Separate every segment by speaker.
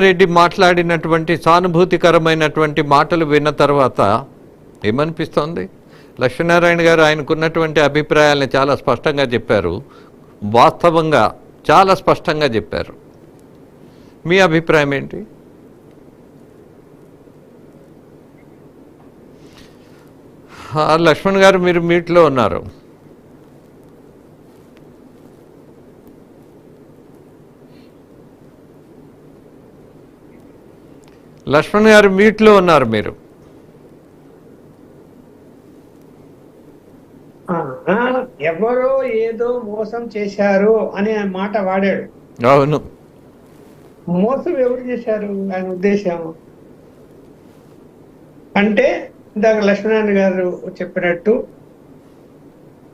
Speaker 1: రెడ్డి మాట్లాడినటువంటి సానుభూతికరమైనటువంటి మాటలు విన్న తర్వాత ఏమనిపిస్తోంది? లక్ష్మీనారాయణ గారు ఆయనకున్నటువంటి అభిప్రాయాలను చాలా స్పష్టంగా చెప్పారు, వాస్తవంగా చాలా స్పష్టంగా చెప్పారు. మీ అభిప్రాయం ఏంటి? లక్ష్మణ్ గారు, మీరు మీట్లో ఉన్నారు. లక్ష్మణ్ గారు మీట్లో ఉన్నారు. మీరు
Speaker 2: ఎవరో ఏదో మోసం చేశారు అనే మాట వాడాడు.
Speaker 1: అవును,
Speaker 2: మోసం ఎవరు చేశారు ఆయన ఉద్దేశం అంటే ఇందాక లక్ష్మీనారాయణ గారు చెప్పినట్టు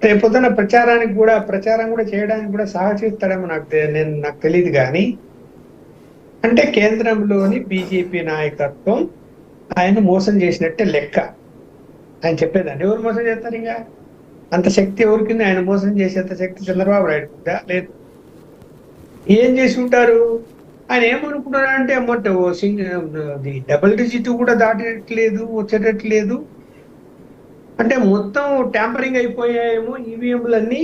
Speaker 2: రేపొద్దున ప్రచారం కూడా చేయడానికి కూడా సహకరిస్తాడేమో నాకు తెలియదు. కానీ అంటే కేంద్రంలోని బీజేపీ నాయకత్వం ఆయన మోసం చేసినట్టే లెక్క. ఆయన చెప్పేదాన్ని ఎవరు మోసం చేస్తారు? ఇంకా అంత శక్తి ఎవరికి? ఆయన మోసం చేసేంత శక్తి చంద్రబాబు నాయుడు ఉందా? లేదు. ఏం చేసి ఉంటారు? ఆయన ఏమనుకున్నారంటే డబుల్ డిజిట్ కూడా దాటట్లేదు, వచ్చేటట్లేదు. అంటే మొత్తం ట్యాంపరింగ్ అయిపోయాయేమో ఈవీఎంలన్నీ,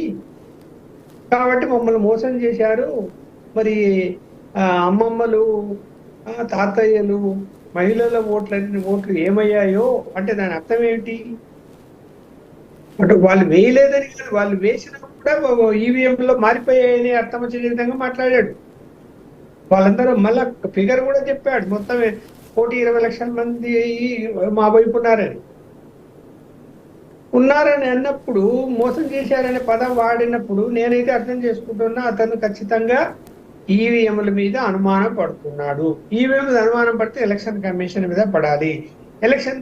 Speaker 2: కాబట్టి మమ్మల్ని మోసం చేశారు. మరి అమ్మమ్మలు, తాతయ్యలు, మహిళల ఓట్లు ఏమయ్యాయో అంటే దాని అర్థం ఏంటి? అంటే వాళ్ళు వేయలేదని కాదు, వాళ్ళు వేసినా కూడా ఈవీఎంలో మారిపోయాయని అర్థం వచ్చే విధంగా మాట్లాడాడు. వాళ్ళందరూ మళ్ళా ఫిగర్ కూడా చెప్పాడు, మొత్తం 1,20,00,000 మంది మా వైపు ఉన్నారని అన్నప్పుడు, మోసం చేశారనే పదం వాడినప్పుడు నేనైతే అర్థం చేసుకుంటున్నా అతను ఖచ్చితంగా ఈవీఎంల మీద అనుమానం పడుతున్నాడు. ఈవీఎం అనుమానం పడితే ఎలక్షన్ కమిషన్ మీద పడాలి. ఎలక్షన్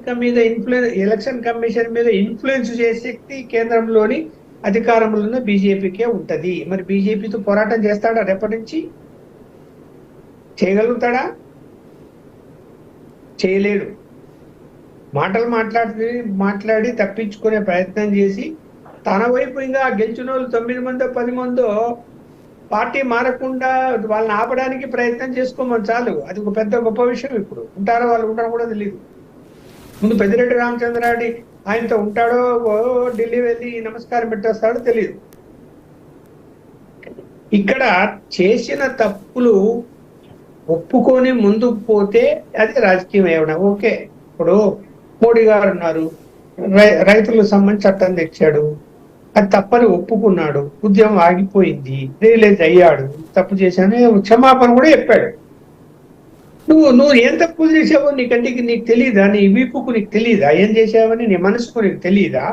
Speaker 2: కమిషన్ మీద ఇన్ఫ్లుయెన్స్ చేసే శక్తి కేంద్రంలోని అధికారంలో ఉన్న బీజేపీకే ఉంటది. మరి బీజేపీతో పోరాటం చేస్తాడా? రేపటి నుంచి చేయగలుగుతాడా? చేయలేడు. మాటలు మాట్లాడి తప్పించుకునే ప్రయత్నం చేసి తన వైపు ఇంకా గెలిచిన వాళ్ళు 9 మందో 10 మందో పార్టీ మారకుండా వాళ్ళని ఆపడానికి ప్రయత్నం చేసుకోమని చాలు. అది ఒక పెద్ద గొప్ప విషయం. ఇప్పుడు ఉంటారో వాళ్ళు ఉంటారో కూడా తెలియదు. ముందు పెద్దిరెడ్డి రామచంద్రారెడ్డి ఆయనతో ఉంటాడో ఢిల్లీ వెళ్ళి నమస్కారం పెట్టేస్తాడో తెలియదు. ఇక్కడ చేసిన తప్పులు ఒప్పుకొని ముందుకు పోతే అది రాజకీయం ఏమన్నా ఓకే. ఇప్పుడు మోడీ గారు ఉన్నారు, రైతులకు సంబంధించి చట్టం తెచ్చాడు, అది తప్పని ఒప్పుకున్నాడు, ఉద్యమం ఆగిపోయింది, రియలైజ్ అయ్యాడు, తప్పు చేశాను, క్షమాపణ కూడా చెప్పాడు. నువ్వు ఏం తప్పులు చేసావో నీ కంటికి నీకు తెలియదా? నీ వీపుకు నీకు తెలియదా ఏం చేసావని? నీ మనసుకు నీకు తెలియదా?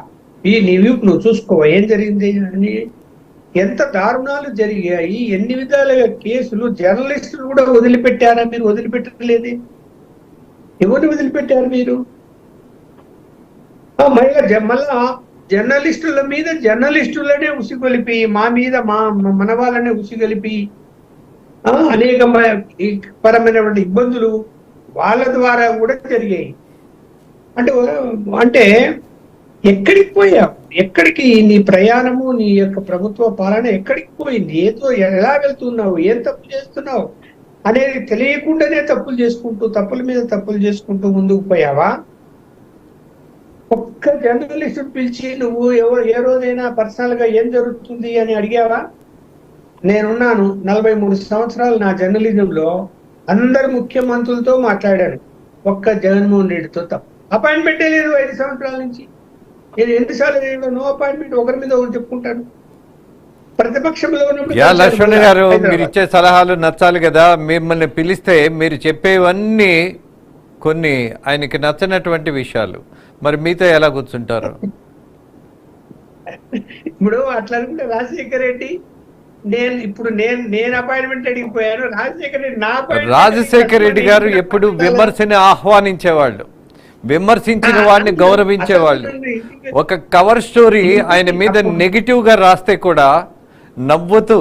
Speaker 2: నీ వీపు నువ్వు చూసుకోవా ఏం జరిగింది అని? ఎంత దారుణాలు జరిగాయి, ఎన్ని విధాలుగా కేసులు. జర్నలిస్టులు కూడా వదిలిపెట్టారా మీరు? వదిలిపెట్టలేదే. ఎవరిని వదిలిపెట్టారు మీరు? మళ్ళా జర్నలిస్టుల మీద జర్నలిస్టులనే ఉసిగొలిపి, మా మీద మన వాళ్ళనే ఉసిగొలిపి అనేక పరమైనటువంటి ఇబ్బందులు వాళ్ళ ద్వారా కూడా జరిగాయి. అంటే ఎక్కడికి పోయావు? ఎక్కడికి నీ ప్రయాణము, నీ యొక్క ప్రభుత్వ పాలన ఎక్కడికి పోయింది? ఎలా వెళ్తున్నావు? ఏం తప్పు చేస్తున్నావు అనేది తెలియకుండానే తప్పుల మీద తప్పులు చేసుకుంటూ ముందుకు పోయావా? ఒక్క జర్నలిస్ట్ పిలిచి నువ్వు ఏ రోజైనా పర్సనల్ గా ఏం జరుగుతుంది అని అడిగావా? నేనున్నాను 43 సంవత్సరాలు నా జర్నలిజంలో, అందరు ముఖ్యమంత్రులతో మాట్లాడాను, ఒక్క జగన్మోహన్ రెడ్డితో తప్ప. అపాయింట్మెంటే లేదు 5 సంవత్సరాల నుంచి. నేను ఎన్నిసార్లు నో అపాయింట్మెంట్, ఒకరి మీద ఒకరు చెప్పుకుంటాను. ప్రతిపక్షంలో
Speaker 1: లక్ష్మణ్ గారు, మీరు ఇచ్చే సలహాలు నచ్చాలి కదా. మిమ్మల్ని పిలిస్తే మీరు చెప్పేవన్నీ కొన్ని ఆయనకి నచ్చినటువంటి విషయాలు, మరి మీతో ఎలా కూర్చుంటారు?
Speaker 2: ఇప్పుడు అట్లా అనుకుంటే రాజశేఖర రెడ్డి, నేను అపాయింట్మెంట్ అడిగిపోయాను,
Speaker 1: రాజశేఖర రెడ్డి గారు ఎప్పుడు విమర్శని ఆహ్వానించేవాళ్ళు, విమర్శించిన వాడిని గౌరవించేవాళ్ళు. ఒక కవర్ స్టోరీ ఆయన మీద నెగిటివ్ గా రాస్తే కూడా నవ్వుతూ,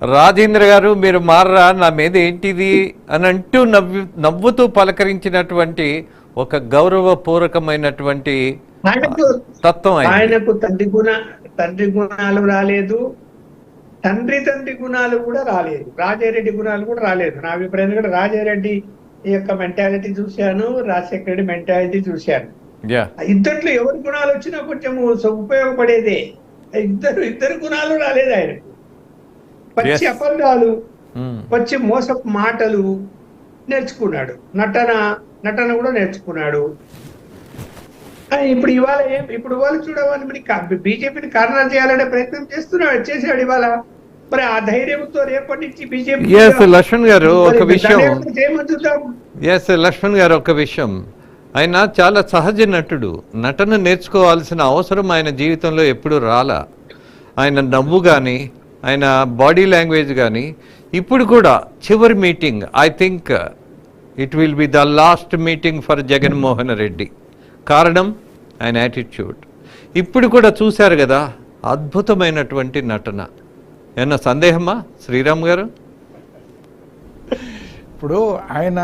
Speaker 1: రాజేంద్ర గారు మీరు మారరా, నా మీద ఏంటిది అని అంటూ నవ్వుతూ పలకరించినటువంటి ఒక గౌరవపూర్వకమైనటువంటి తత్వం.
Speaker 2: ఆయనకు తండ్రి గుణాలు రాలేదు, తండ్రి గుణాలు కూడా రాలేదు, రాజారెడ్డి గుణాలు కూడా రాలేదు. నా అభిప్రాయం కూడా రాజారెడ్డి యొక్క మెంటాలిటీ చూశాను, రాజశేఖర రెడ్డి మెంటాలిటీ చూశాను. ఇద్దట్లో ఎవరి గుణాలు వచ్చినా కొంచెం ఉపయోగపడేదే. ఇద్దరు గుణాలు రాలేదు ఆయనకు. పచ్చి అబద్ధాలు, పచ్చి మోసపు మాటలు నేర్చుకున్నాడు, నటన కూడా నేర్చుకున్నాడు. ఇప్పుడు ఇవాళ చూడవాలి, మరి బీజేపీని కారణం చేయాలనే ప్రయత్నం చేశాడు ఇవాళ. మరి ఆ ధైర్యంతో రేపటి నుంచి బీజేపీ
Speaker 1: లక్ష్మణ్ గారు ఒక విషయం, ఆయన చాలా సహజ నటుడు. నటన నేర్చుకోవాల్సిన అవసరం ఆయన జీవితంలో ఎప్పుడు రాలా. ఆయన నవ్వు కానీ, ఆయన బాడీ లాంగ్వేజ్ కానీ. ఇప్పుడు కూడా చివరి meeting, I think it will be the last meeting for Jaganmohan Reddy. కారణం ఆయన యాటిట్యూడ్. ఇప్పుడు కూడా చూశారు కదా, అద్భుతమైనటువంటి నటన. ఏమన్నా సందేహమా శ్రీరామ్ గారు?
Speaker 3: ఇప్పుడు ఆయన